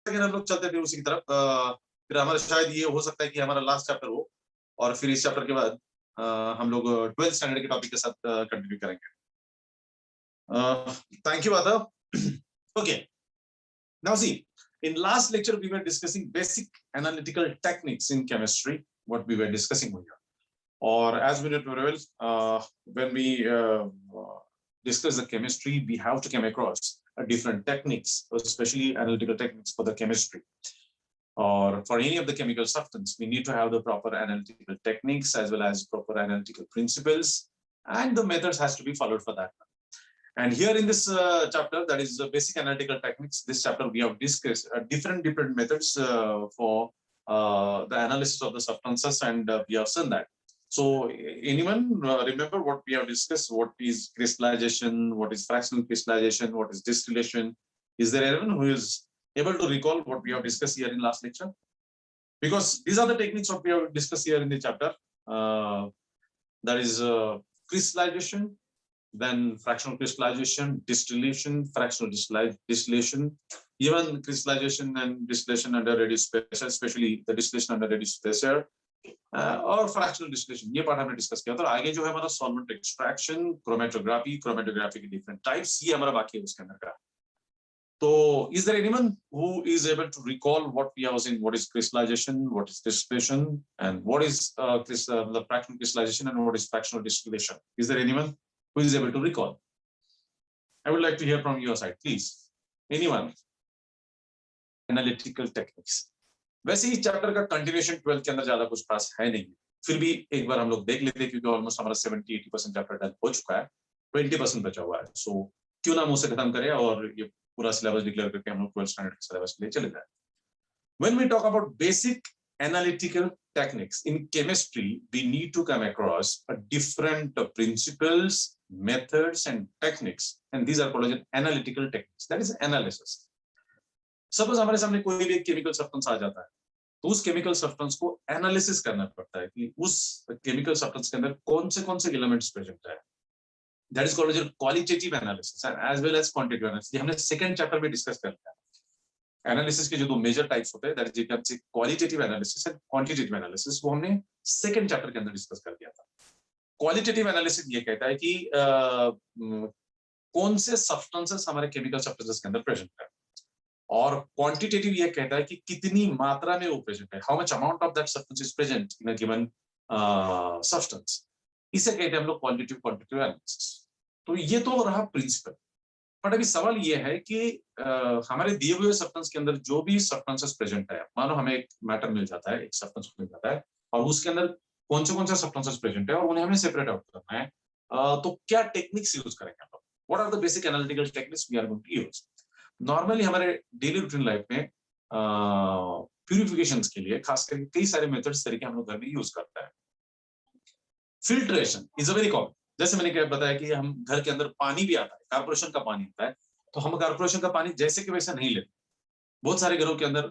Second हम लोग चलते थे उसी की तरफ। फिर हमारा शायद ये हो सकता है कि हमारा लास्ट चैप्टर हो, और फिर इस चैप्टर के बाद हम लोग 12th स्टैंडर्ड के टॉपिक के साथ कंटिन्यू करेंगे। थैंक यू आदव। Okay, now see, in last lecture we were discussing basic analytical techniques in chemistry, what we were discussing here. Or as we know very well, when we discuss the chemistry, we have to come across different techniques, especially analytical techniques for the chemistry. Or for any of the chemical substance, we need to have the proper analytical techniques as well as proper analytical principles, and the methods has to be followed for that. And here in this chapter, that is basic analytical techniques, this chapter we have discussed different methods for the analysis of the substances, and we have seen that. So anyone remember what we have discussed? What is crystallization? What is fractional crystallization? What is distillation? Is there anyone who is able to recall what we have discussed here in last lecture? Because these are the techniques what we have discussed here in the chapter. That is crystallization, then fractional crystallization, distillation, fractional distillation, even crystallization and distillation under reduced pressure, especially the distillation under reduced pressure, और fractional distillation, ये part हमने discuss किया था। आगे जो है हमारा solvent extraction, chromatography के डिफरेंट टाइप्स, ये हमारा बाकी है उसके अंदर का। तो is there anyone who is able to recall what we have seen? What is crystallization, what is distillation, and what is the fractional crystallization, and what is fractional distillation? Is there anyone who is able to recall? I would like to hear from your side, please. Anyone? Analytical techniques. वैसे ही chapter का continuation 12 के अंदर ज्यादा कुछ खास है नहीं, फिर भी एक बार हम लोग देख लेते हैं, क्योंकि ऑलमोस्ट हमारा 70-80% चैप्टर डन हो चुका है, 20% बचा हुआ है। सो क्यों ना मुझसे खत्म करें और ये पूरा सिलेबस डिक्लेयर करके हम लोग 12th स्टैंडर्ड के सिलेबस के लिए चले जाए। When we talk about basic analytical techniques in chemistry, we need to come across different principles, methods, and techniques, and these are called analytical techniques. That is analysis. Suppose हमारे सामने कोई भी chemical substance आ जाता है, तो उस chemical substance को analysis करना पड़ता है कि उस केमिकल सब्सटेंस के अंदर कौन से एलिमेंट्स प्रेजेंट है। That is called qualitative analysis as well as quantitative analysis. ये हमने सेकंड चैप्टर में डिस्कस कर लिया। एनालिसिस के जो दो मेजर टाइप्स होते हैं, दैट इज यू कैन से qualitative analysis and quantitative analysis, वो हमने सेकंड चैप्टर के अंदर डिस्कस कर दिया था। क्वालिटेटिव एनालिसिस ये कहता है कि कौन से सब्सटेंसेस हमारे केमिकल सब्सटेंसेस के अंदर प्रेजेंट है, और क्वांटिटेटिव ये कहता है कि कितनी मात्रा में वो प्रेजेंट है, how much amount of that substance is present in a given substance. इसे कहते हैं हम लोग क्वालिटेटिव क्वांटिटेटिव एनालिसिस। तो ये तो रहा प्रिंसिपल। बट अभी सवाल ये है कि हमारे दिए हुए सब्सटेंस के अंदर जो भी सब्सटेंसेस प्रेजेंट है, मानो हमें एक मैटर मिल जाता है, एक सब्सटेंस मिल जाता है, और उसके अंदर कौन से सब्सटेंसेस प्रेजेंट है और उन्हें हमें सेपरेट आउट करना है, तो क्या टेक्निक्स यूज करेंगे हम लोग? What are the basic analytical techniques we are going to use? Normally हमारे डेली रूटीन लाइफ में प्यूरिफिकेशंस के लिए खास करके कई सारे मेथड्स तरीके हम लोग घर में यूज करते हैं। Filtration is a very common. जैसे मैंने बताया कि हम घर के अंदर पानी भी आता है, कारपोरेशन का पानी आता है, तो हम कारपोरेशन का पानी जैसे कि वैसा नहीं लेते। बहुत सारे घरों के अंदर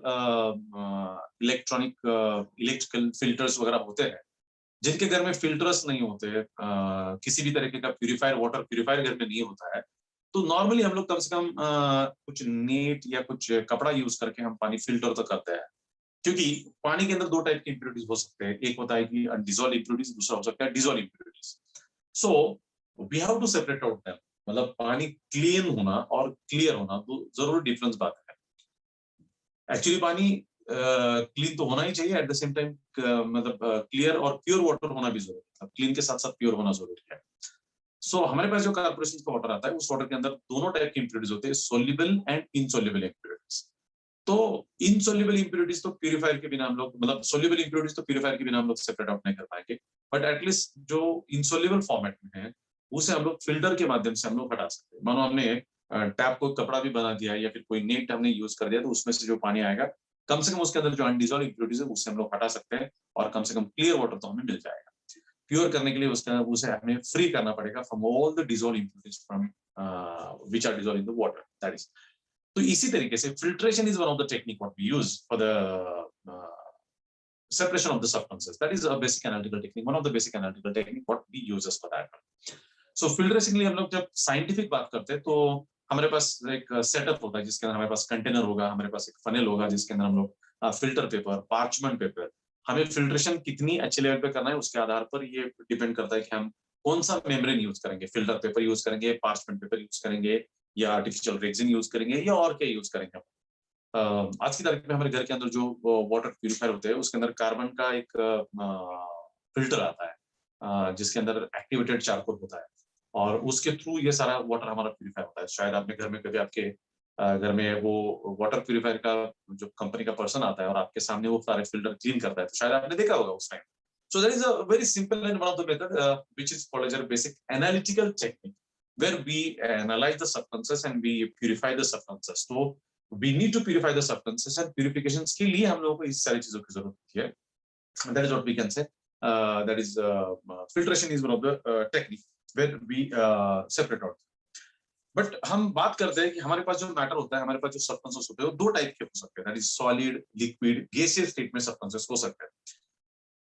इलेक्ट्रिकल फिल्टर्स वगैरह होते हैं। जिनके घर में फिल्टर्स नहीं होते, किसी भी तरीके का प्यूरिफायर, वाटर प्यूरिफायर घर में नहीं होता है, तो नॉर्मली हम लोग कम से कम कुछ नेट या कुछ कपड़ा यूज करके हम पानी फिल्टर तो करते हैं। क्योंकि पानी के अंदर दो टाइप के इंप्योरिटीज हो सकते हैं, एक होता है कि अनडिसॉल्व इंप्योरिटीज, दूसरा हो सकता है dissolve impurities. So we have to separate out them. मतलब पानी क्लीन होना और क्लियर होना तो जरूर डिफरेंस बात है। एक्चुअली पानी क्लीन तो होना ही चाहिए, एट द सेम टाइम मतलब क्लियर और प्योर वाटर होना भी जरूरी है। क्लीन के साथ साथ प्योर होना जरूरी है। सो हमारे पास जो कारपोरेशन का वाटर आता है, उस वाटर के अंदर दोनों टाइप के इंप्योरिटीज होते हैं, सोल्युबल एंड इनसोल्युबल इंप्योरिटीज। तो इनसोल्युबल इंप्योरिटीज तो प्यूरिफायर के बिना हम लोग, मतलब सोल्युबल इंप्योरिटीज तो प्यूरिफायर के बिना हम लोग सेपरेट आउट नहीं कर पाएंगे, बट एटलीस्ट जो इनसोल्युबल फॉर्मेट में है उसे हम लोग फिल्टर के माध्यम से हम लोग हटा सकते हैं। मानो हमने टैप को कपड़ा भी बना दिया या फिर कोई नेट हमने यूज कर दिया, तो उसमें से जो पानी आएगा कम से कम उसके अंदर जो अनडिसॉल्व इंप्योरिटीज है उससे हम लोग हटा सकते हैं, और कम से कम क्लियर वाटर तो हमें मिल जाएगा। प्योर करने के लिए उसे हमें फ्री करना पड़ेगा from all the dissolve impurities from which are dissolve in the water, that is. तो इसी तरीके से filtration is one of the technique what we use for the separation of the substances. That is a basic analytical technique, one of the basic analytical technique what we use for that. So filtration के लिए हम लोग जब scientific बात करते हैं तो हमारे पास एक सेटअप होता है जिसके अंदर हमारे पास कंटेनर होगा, हमारे पास एक फनेल होगा जिसके अंदर हम लोग फिल्टर पेपर, पार्चमेंट पेपर, हमें फिल्ट्रेशन कितनी अच्छे लेवल पे करना है उसके आधार पर ये डिपेंड करता है कि हम कौन सा मेम्ब्रेन यूज करेंगे, फिल्टर पेपर यूज करेंगे, पार्चमेंट पेपर यूज करेंगे, या आर्टिफिशियल रेक्सिन यूज करेंगे, या और क्या यूज करेंगे। आज की तारीख में हमारे घर के अंदर जो वाटर प्यूरिफायर होते हैं उसके अंदर कार्बन का एक फिल्टर आता है जिसके अंदर एक्टिवेटेड चारकोल होता है, और उसके थ्रू ये सारा वाटर हमारा प्यूरिफाई होता है। शायद आपने घर में कभी आपके घर में वो वाटर प्यूरिफायर का जो कंपनी का पर्सन आता है और आपके सामने वो सारे फिल्टर क्लीन करता है, तो शायद आपने देखा होगा उस time. So there is a very simple and one of the method which is called as a basic analytical technique where we analyze the substances and we purify the substances. So we need to purify the substances and purifications के लिए हम लोगों को इस सारी चीजों की जरूरत होती है. That is what we can say. That is filtration is one of the technique where we separate out. But हम बात करते हैं कि हमारे पास जो मैटर होता है, हमारे पास जो सब्सटेंसेस होते हैं वो दो टाइप के हो सकते हैं, that is solid, liquid, gaseous state में सब्सटेंसेस हो सकते हैं।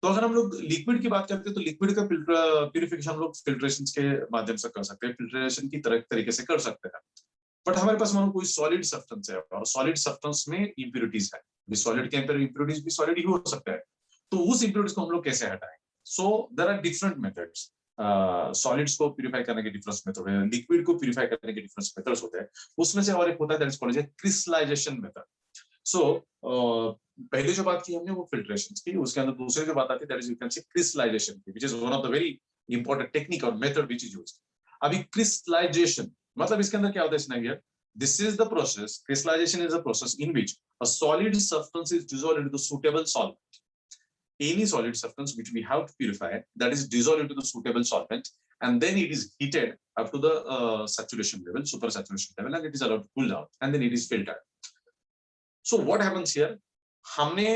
तो अगर हम लोग लिक्विड की बात करते हैं तो लिक्विड का प्यूरिफिकेशन हम लोग फिल्ट्रेशन के माध्यम से कर सकते हैं, फिल्ट्रेशन की तरीके से कर सकते हैं। बट हमारे पास मानो कोई सॉलिड सब्सटेंस है और सॉलिड सब्सटेंस में इंप्योरिटीज है, सॉलिड के अंदर इंप्योरिटीज भी सॉलिड ही हो सकता है, तो उस इंप्योरिटीज को हम लोग कैसे हटाएं? So there are different methods. Solids को प्यूरिफाई करने के डिफरेंस मेथड है, लिक्विड को प्यूरिफाई करने के डिफरेंस मेथड्स होते हैं। उसमें से और एक होता है that is called as crystallization method. So पहले जो बात की हमने वो फिल्ट्रेशन की, उसके अंदर दूसरी जो बात आती है that is you can say crystallization की, which is one of the very important technique और मेथड व्हिच इज यूज्ड। अभी क्रिस्टलाइजेशन मतलब इसके अंदर क्या होता है स्नेहियर? This is the process. Crystallization is a process in which a solid substance is dissolved into the suitable solvent. Any solid substance which we have to purify, that is dissolved into the suitable solvent, and then it is heated up to the saturation level, supersaturation level, and it is allowed to cool down, and then it is filtered. So what happens here? हमने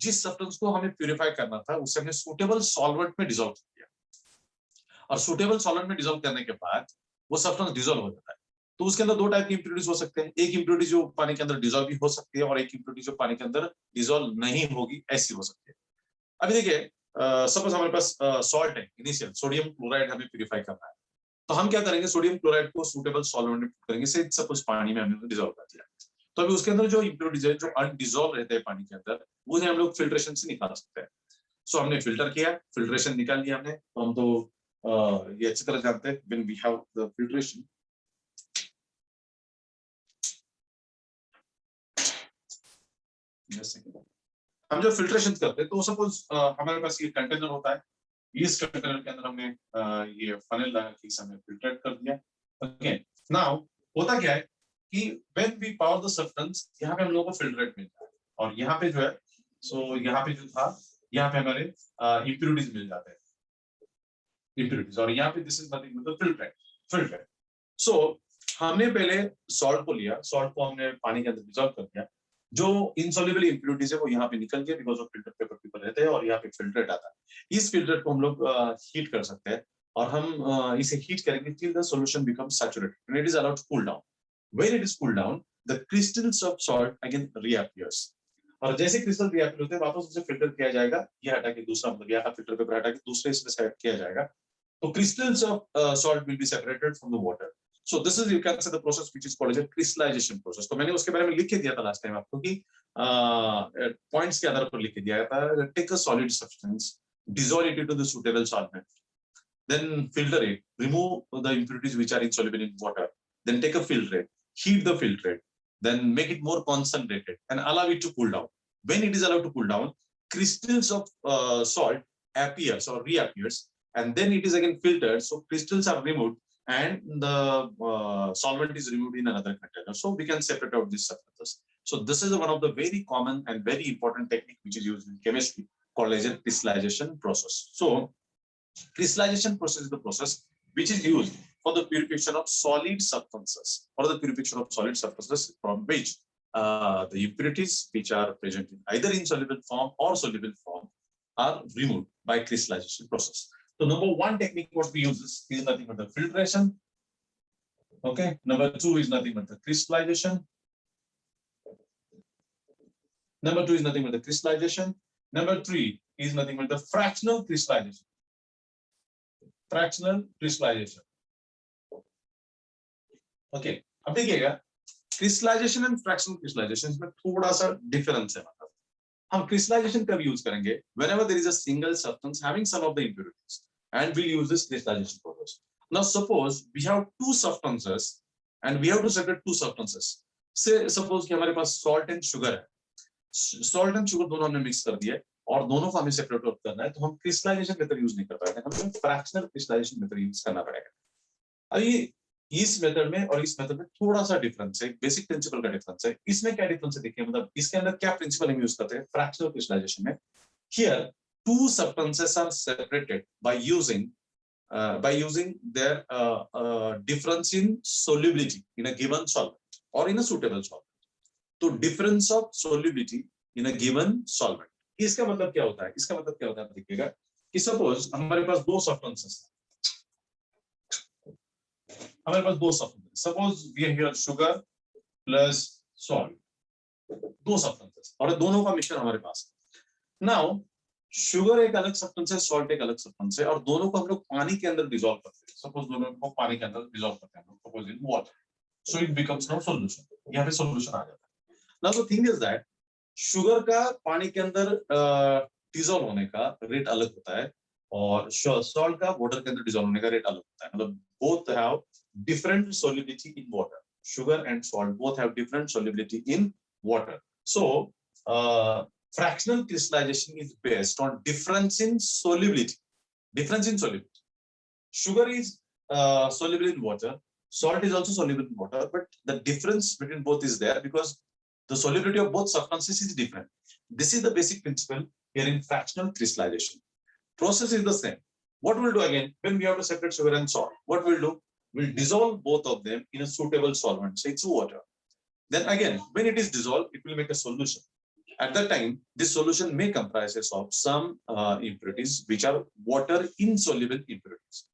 जिस substance को हमें purify करना था उसे हमने suitable solvent में dissolve किया, और सुटेबल सॉल्वेंट में डिसॉल्व करने के बाद वो सब्सटेंस डिसॉल्व हो जाता है। तो उसके अंदर दो टाइप की इंप्योरिटीज हो सकते हैं, एक इंप्योरिटी जो पानी के अंदर डिसॉल्व भी हो सकती है और एक इंप्योरिटी जो पानी के अंदर डिसॉल्व नहीं होगी, ऐसी हो सकती है। अभी देखिए सपोज हमारे पास सॉल्ट है, इनिशियल सोडियम क्लोराइड हमें प्यूरिफाई करना है, तो हम क्या करेंगे? सोडियम क्लोराइड को सूटेबल सॉल्वेंट में करेंगे, से सपोज पानी में हमने डिसॉल्व कर दिया, तो अभी उसके अंदर जो इंप्योरिटीज है जो अनडिसॉल्व रहते हैं पानी के अंदर, उन्हें हम लोग फिल्ट्रेशन से निकाल सकते हैं। सो हमने फिल्टर किया, फिल्ट्रेशन निकाल लिया हमने, तो हम तो ये अच्छी तरह जानते हैं when we have the filtration. हम जो फिल्ट्रेशन करते हैं तो सपोज हमारे पास ये कंटेनर होता है, इस कंटेनर के अंदर हमने ये फनेल लगा के इसे हमने फिल्टर कर दिया। ओके, नाउ होता क्या है कि when we power the substance, यहाँ पे हम लोगों को फिल्ट्रेट मिलता है, और यहाँ पे जो है सो यहाँ पे जो था यहाँ पे हमारे इंप्योरिटीज मिल जाते हैं, इंप्योरिटीज, और यहाँ पे this is nothing but the filtrate. So हमने पहले सॉल्ट को लिया, सॉल्ट को हमने पानी के अंदर डिसॉल्व कर दिया, जो इनसॉल्युबल इंप्योरिटीज है वो यहाँ पे निकल गया बिकॉज ऑफ फिल्टर पेपर रहते हैं, और यहाँ पे फिल्ट्रेट आता है। इस फिल्ट्रेट को हम लोग हीट कर सकते हैं, और हम इसे हीट करेंगे till the solution becomes saturated and it is allowed to cool down. When it is cool down the crystals of salt again reappears, और जैसे क्रिस्टल रिएक्ट होते हैं वापस उसे फिल्टर किया जाएगा, ये हटा के दूसरा मतलब यहाँ का फिल्टर पेपर हटा के दूसरे इसमें सेट किया जाएगा, तो crystals of salt will be separated from the water. So this is, you can say, the process which is called as a crystallization process. तो मैंने उसके बारे में लिख के दिया था लास्ट टाइम आपको कि पॉइंट्स के आधार पर लिख के दिया था। Take a solid substance, dissolve it into the suitable solvent, then filter it, remove the impurities which are insoluble in water, then take a filtrate, heat the filtrate, then make it more concentrated and allow it to cool down. When it is allowed to cool down, crystals of salt appears or reappears, and then it is again filtered, so crystals are removed and the solvent is removed in another container, so we can separate out these substances. So this is one of the very common and very important technique which is used in chemistry called as a crystallization process. So crystallization process is the process which is used for the purification of solid substances, or the purification of solid substances from which the impurities which are present in either insoluble form or soluble form are removed by crystallization process. So number one technique what we use is nothing but the filtration. Okay. Number two is nothing but the crystallization. Number two is nothing but the crystallization. Number three is nothing but the fractional crystallization. Fractional crystallization. Okay अब देखिएगा crystallisation and fractional crystallization में थोड़ा सा difference है। मतलब हम crystallisation कब use करेंगे, whenever there is a single substance having some of the impurities, and we'll use this crystallization process. Now suppose we have two substances and we have to separate two substances. Say suppose कि हमारे पास salt and sugar है, salt and sugar दोनों हमने mix कर दिया है और दोनों को हमें सेपरेट आउट करना है, तो हम क्रिस्टलाइजेशन मेथड यूज नहीं कर पाएंगे, हमें फ्रैक्शनल क्रिस्टलाइजेशन मेथड यूज करना पड़ेगा। अभी इस मेथड में और इस मेथड में थोड़ा सा डिफरेंस है, बेसिक प्रिंसिपल का डिफरेंस है। इसमें क्या डिफरेंस है देखिए, मतलब इसके अंदर क्या प्रिंसिपल हम यूज करते हैं फ्रैक्शनल क्रिस्टलाइजेशन में। Here two substances are separated by using their difference in solubility in a given solvent or in a suitable solvent. तो difference of solubility in a given solvent, इसका मतलब क्या होता है, इसका मतलब क्या होता है देखिएगा कि सपोज हमारे पास दो सब्सटेंसेस, हमारे पास दो substances, suppose we have here sugar plus salt, दो सब्सटेंसेस और दोनों का मिक्सचर हमारे पास है। नाउ शुगर एक अलग सब्सटेंस है, सॉल्ट एक अलग सब्सटेंस है और दोनों को हम लोग पानी के अंदर डिसॉल्व करते हैं। सपोज दोनों को पानी के अंदर डिसॉल्व करते हैं, suppose in water, so it becomes now solution, यहाँ पे सॉल्यूशन आ जाता है। Now the thing is that sugar का पानी के अंदर डिसॉल्व होने का रेट अलग होता है और सॉल्ट का वाटर के अंदर डिसॉल्व होने का रेट अलग होता है। मतलब both have different solubility in water, sugar and salt both have different solubility in water. So fractional crystallization is based on difference in solubility. Difference in solubility. Sugar is soluble in water. Salt is also soluble in water, but the difference between both is there because the solubility of both substances is different. This is the basic principle here in fractional crystallization. Process is the same. What we'll do again when we have to separate sugar and salt? What we'll do? We'll dissolve both of them in a suitable solvent, say it's water. Then again, when it is dissolved, it will make a solution. At that time, this solution may comprise of some impurities which are water insoluble impurities.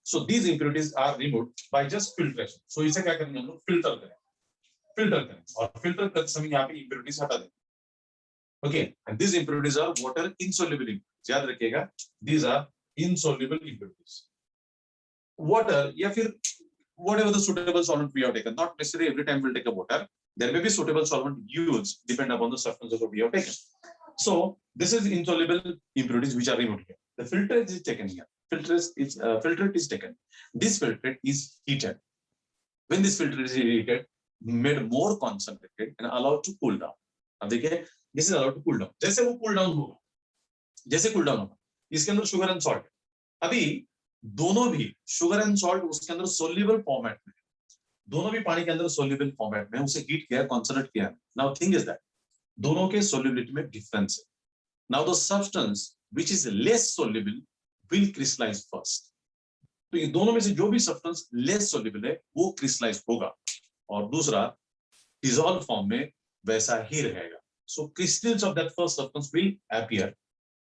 So these impurities are removed by just filtration. So इसे क्या करेंगे हम लोग, filter करें और filter करते समय यहाँ पे impurities हटा देंगे. Okay, and these impurities are water insoluble impurities. याद रखिएगा, these are insoluble impurities. Water या फिर whatever the suitable solvent we have taken, not necessarily every time we'll take a water. There may be suitable solvent used depend upon the substances that we have taken. So this is insoluble impurities which are removed here. The filtrate is taken here. Filtrate is taken. This filtrate is heated. When this filtrate is heated, made more concentrated and allowed to cool down. अब देखिए, this is allowed to cool down. जैसे वो cool down होगा, जैसे cool down होगा, इसके अंदर sugar and salt. अभी दोनों भी शुगर एंड सॉल्ट उसके अंदर सोल्यूबल फॉर्मेट में, दोनों भी पानी के अंदर सोल्यूबल फॉर्मेट में, उसे हीट किया, कॉन्सनट्रेट किया। नाउ थिंग इज दैट दोनों के सोल्यूबिलिटी में डिफरेंस है। Now the substance which is less soluble will crystallize first. तो ये दोनों में से जो भी सब्सटेंस लेस सोल्यूबल है वो क्रिस्टलाइज होगा और दूसरा डिसॉल्व फॉर्म में वैसा ही रहेगा। So crystals of that first substance will appear,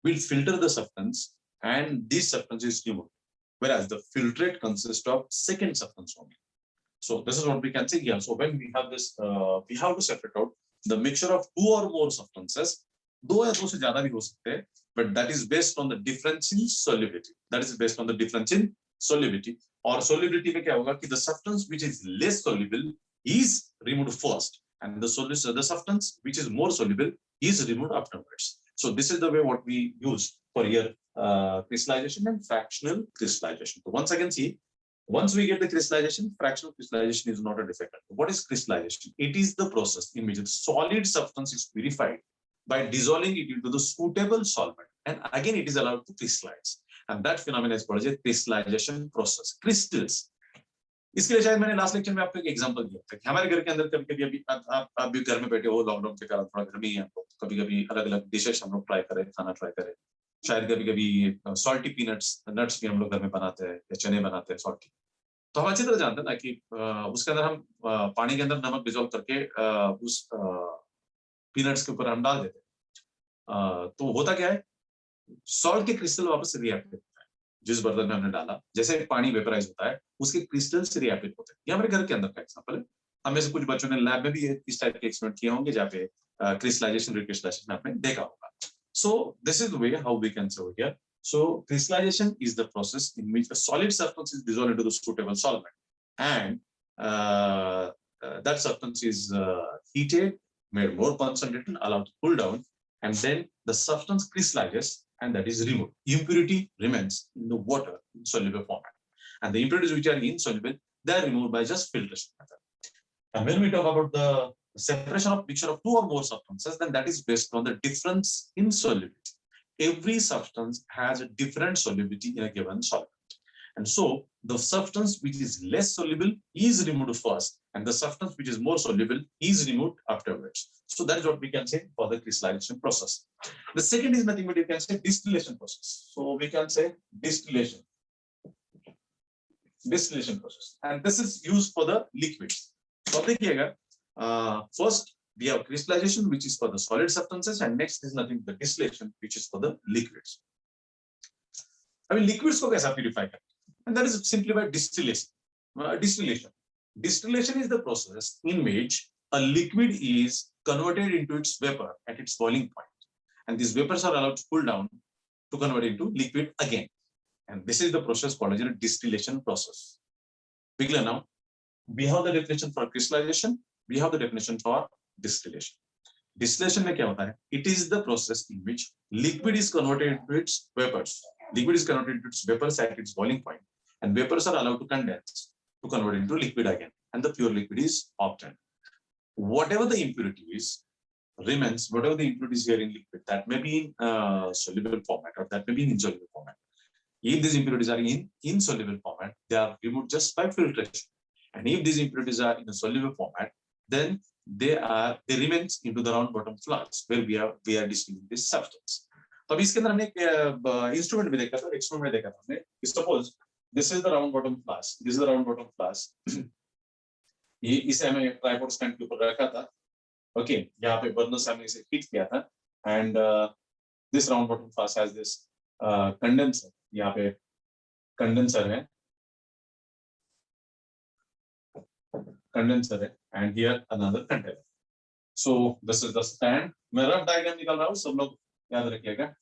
will filter the substance and this substance is removed, whereas the filtrate consists of second substance only. So this is what we can say here. So when we have this, we have to separate out the mixture of two or more substances. दो या दो से ज्यादा भी हो सकते हैं, but that is based on the difference in solubility. That is based on the difference in solubility. और solubility में क्या होगा कि the substance which is less soluble is removed first, and the solution, the substance which is more soluble is removed afterwards. So this is the way what we use for here crystallization and fractional crystallization. So once again, see, once we get the crystallization, fractional crystallization is not a defect. What is crystallization? It is the process in which a solid substance is purified by dissolving it into the suitable solvent, and again it is allowed to crystallize. And that phenomenon is called a crystallization process. Crystals. इसके लिए शायद मैंने last lecture में आपको एक example दिया था कि हमारे घर के अंदर कभी-कभी अभी आप भी घर में बैठे हो, लॉकडाउन के कारण थोड़ा घर में ही हैं, तो कभी-कभी अलग-अलग डिशेस हम लोग ट्राई करें, खाना ट्राई करें। शायद कभी-कभी सॉल्टी नट्स भी हम लोग घर में बनाते हैं या चने बनाते हैं सॉल्टी। तो हम अच्छी तरह जानते हैं ना कि उसके अंदर हम पानी के अंदर नमक डिसॉल्व करके उस पीनट्स के ऊपर हम डाल देते हैं। तो होता क्या है, सॉल्ट के क्रिस्टल वापस रिएक्ट होता है जिस बर्तन में हमने डाला, जैसे पानी वेपराइज होता है उसके क्रिस्टल्स रिएक्ट होते हैं। ये हमारे घर के अंदर का एग्जांपल है। हम में से कुछ बच्चों ने लैब में भी इस टाइप के एक्सपेरिमेंट किए होंगे जहाँ पे क्रिस्टलाइजेशन रिक्रिस्टलाइजेशन आपने देखा होगा। So this is the way how we can say here. So crystallization is the process in which a solid substance is dissolved into the suitable solvent, and that substance is heated, made more concentrated, allowed to cool down, and then the substance crystallizes and that is removed. Impurity remains in the water in soluble format. And the impurities which are insoluble, they are removed by just filtration method. And when we talk about the separation of mixture of two or more substances, then that is based on the difference in solubility. Every substance has a different solubility in a given solvent. And so the substance which is less soluble is removed first, and the substance which is more soluble is removed afterwards. So that is what we can say for the crystallization process. The second is nothing but you can say distillation process. So we can say distillation process, and this is used for the liquids. So first we have crystallization, which is for the solid substances, and next is nothing but distillation, which is for the liquids. I mean, liquids को कैसा purify करते हैं? And that is simply by distillation. Distillation is the process in which a liquid is converted into its vapor at its boiling point, and these vapors are allowed to cool down to convert into liquid again. And this is the process called as a distillation process. Be clear now? We have the definition for crystallization. We have the definition for distillation. Distillation में क्या होता है? It is the process in which liquid is converted into its vapors. Liquid is converted into its vapors at its boiling point, and vapors are allowed to condense to convert into liquid again, and the pure liquid is obtained. Whatever the impurity is remains, whatever the impurity is here in liquid, that may be in soluble format or that may be in insoluble format. If these impurities are in insoluble format, they are removed just by filtration. And if these impurities are in a soluble format, then they remains into the round bottom flask where we are distilling this substance. तो अभी इसके अंदर हमने एक instrument भी देखा था, experiment देखा था हमने. Suppose this is the round bottom flask, ये इसे हमें ट्राइपॉड स्टैंड के ऊपर रखा था. ओके, यहाँ पे बर्नर से हमने इसे हीट किया था, and this round bottom flask has this condenser. यहाँ पे कंडेंसर है, and here another container. So this is the stand. मैं रफ डायग्राम निकाल रहा हूँ, सब लोग याद रखिएगा.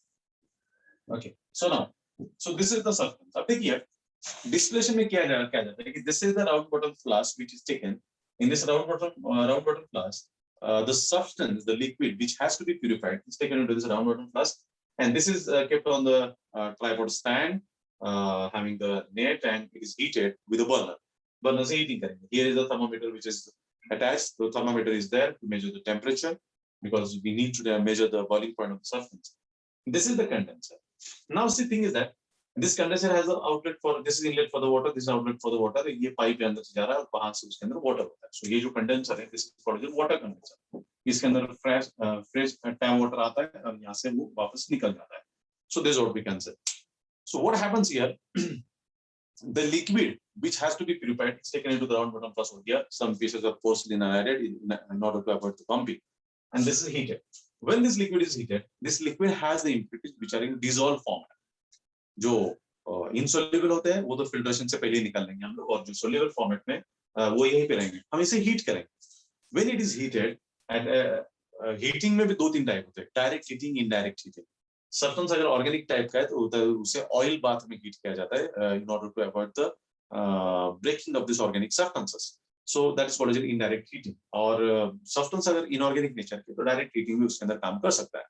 Okay, so now, so this is the substance. अब देखिए distillation में क्या जाता है कि this is the round bottom flask which is taken. In this round bottom flask, the substance, the liquid which has to be purified, is taken into this round bottom flask, and this is kept on the tripod stand, having the net, and it is heated with a burner. Burner से heating करेंगे. Here is the thermometer which is attached. The thermometer is there to measure the temperature because we need to measure the boiling point of the substance. This is the condenser. Now, the thing is that this condenser has an outlet for, this is inlet for the water, this is outlet for the water. ये pipe के अंदर से जा रहा है और वहां से उसके अंदर water होता है. So ये जो condenser है, this is called water condenser. इसके अंदर fresh tap water आता है और यहाँ से वो वापस निकल जाता है. So this is what we can say. So what happens here? The liquid which has to be purified is taken into the round bottom flask over here. Some pieces of porcelain are added in order to avoid the bumping, and this is heated. When this liquid is heated, this liquid has the impurities which are in dissolved format. जो insoluble होते हैं वो तो filtration से पहले निकाल लेंगे हम लोग, और जो soluble format में वो यहीं पे रहेंगे. हम इसे heat करेंगे. When it is heated, and heating में भी दो तीन टाइप होते हैं, direct heating, indirect heating. Substance अगर ऑर्गेनिक टाइप का है तो उसे ऑयल बाथ में हीट किया जाता है in order to avoid the breaking of this organic substances. So that is called indirect heating. और सब्सटेंस अगर इनऑर्गेनिक नेचर के तो डायरेक्ट हीटिंग भी उसके अंदर काम कर सकता है.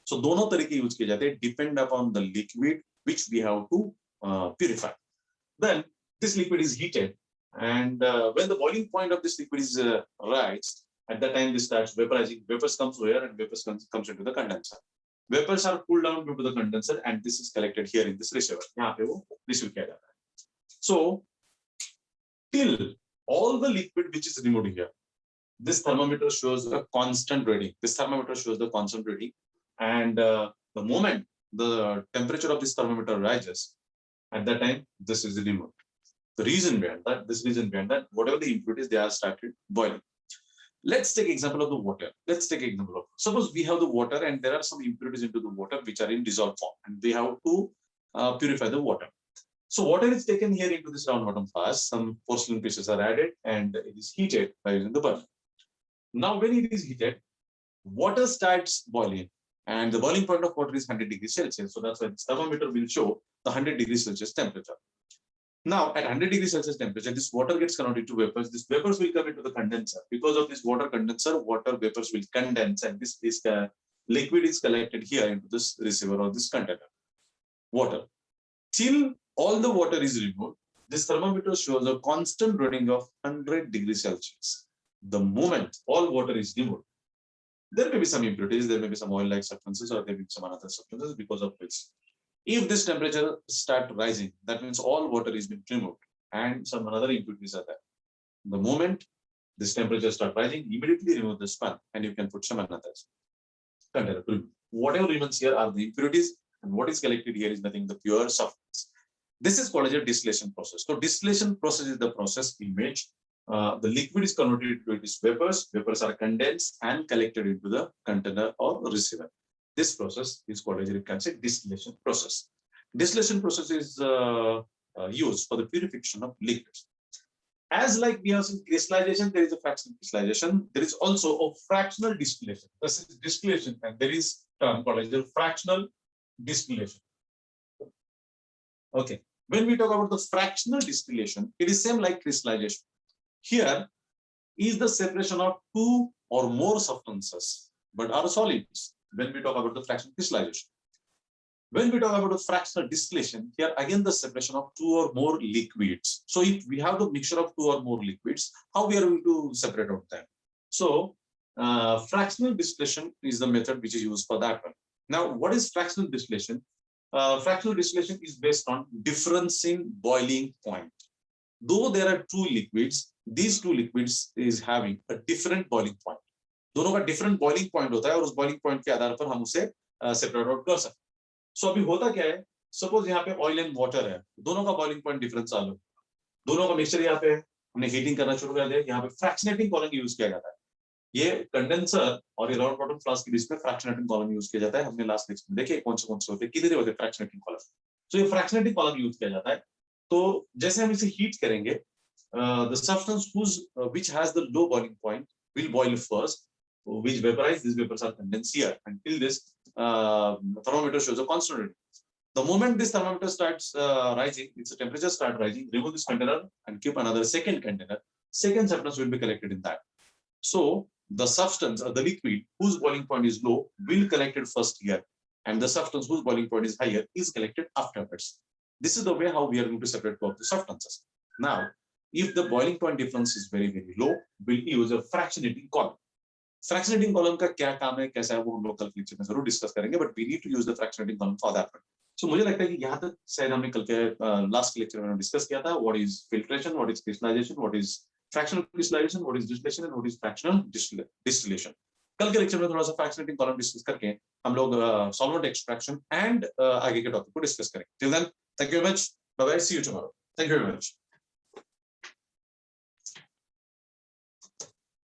सो दोनों तरीके यूज किए जाते हैं, depend upon the liquid which we have to purify. Then this liquid is heated, and when the boiling point of this liquid is rise, at that time this starts vaporizing. Vapors comes here and vapors comes into the condenser. Vapors are cooled down due to the condenser, and this is collected here in this receiver. यहाँ पे वो receive किया जाता है. So till all the liquid which is removed here, this thermometer shows a constant reading. And the moment the temperature of this thermometer rises, at that time this is removed. The reason behind that, whatever the impurities, they are started boiling. Let's take example of the water. Suppose we have the water and there are some impurities into the water which are in dissolved form, and we have to purify the water. So water is taken here into this round bottom flask. Some porcelain pieces are added and it is heated by using the burner. Now when it is heated, water starts boiling, and the boiling point of water is 100 degrees Celsius. So that's why the thermometer will show the 100 degrees Celsius temperature. Now, at 100 degrees Celsius temperature, this water gets converted to vapors. These vapors will come into the condenser. Because of this water condenser, water vapors will condense, and this is liquid is collected here into this receiver or this container. Water. Till all the water is removed, this thermometer shows a constant reading of 100 degrees Celsius. The moment all water is removed, there may be some impurities, there may be some oil-like substances, or there may be some other substances because of which. If this temperature start rising, that means all water is being removed and some other impurities are there. The moment this temperature start rising, immediately remove the sponge and you can put some another container. Whatever remains here are the impurities, and what is collected here is nothing but pure substance. This is called as a distillation process. So distillation process is the process in which the liquid is converted into its vapors. Vapors are condensed and collected into the container or receiver. This process is called as a distillation process. Distillation process is used for the purification of liquids. As like we have seen crystallization, there is a fractional crystallization. There is also a fractional distillation. This is distillation, and there is term called as a fractional distillation. Okay. When we talk about the fractional distillation, it is same like crystallization. Here is the separation of two or more substances, but are solids. When we talk about the fractional crystallization. When we talk about the fractional distillation, here again the separation of two or more liquids. So if we have the mixture of two or more liquids, how we are going to separate out them? So fractional distillation is the method which is used for that one. Now, what is fractional distillation? Fractional distillation is based on difference in boiling point. Though there are two liquids, these two liquids is having a different boiling point. दोनों का different boiling point होता है और उस boiling point के आधार पर हम उसे सेपरेट आउट कर सकते हैं. सो अभी होता क्या है, सपोज यहाँ पे ऑयल एंड वाटर है, दोनों का बॉइलिंग पॉइंट डिफरेंस चालू, दोनों का मिक्सचर यहाँ पे हमने हीटिंग करना शुरू कर दिया, यहाँ पे फ्रैक्शनेटिंग कॉलम यूज किया जाता है. ये कंडेंसर और ये राउंड बॉटम फ्लास्क के बीच में फ्रैक्शनेटिंग कॉलम यूज किया जाता है. हमने लास्ट लेक्चर में देखे कौन से होते हैं, कितने होते हैं फ्रैक्शनेटिंग कॉलम. तो ये फ्रैक्शनेटिंग कॉलम यूज किया जाता है. तो जैसे हम इसे हीट करेंगे, the substance which has the low boiling point will boil first, which vaporize. These vapors are condensed here until this thermometer shows a constant reading. The moment this thermometer starts rising, its temperature start rising, remove this container and keep another second container. Second substance will be collected in that. So the substance or the liquid whose boiling point is low will collected first here, and the substance whose boiling point is higher is collected afterwards. This is the way how we are going to separate both the substances. Now, if the boiling point difference is very, very low, we'll use a fractionating column. Fractionating column का क्या काम है, कैसा है, वो हम लोग कल लेक्चर में जरूर डिस्कस करेंगे, but we need to use the fractionating column for that one. So मुझे लगता है कि यहाँ तक शायद हमने कल के लास्ट लेक्चर में डिस्कस किया था. What is filtration, what is crystallization, what is fractional crystallization, what is distillation, and what is fractional distillation. कल के लेक्चर में थोड़ा सा fractionating column डिस्कस करके हम लोग solvent extraction and आगे के टॉपिक को डिस्कस करेंगे. Till then, thank you very much. Bye bye. See you tomorrow. Thank you very much.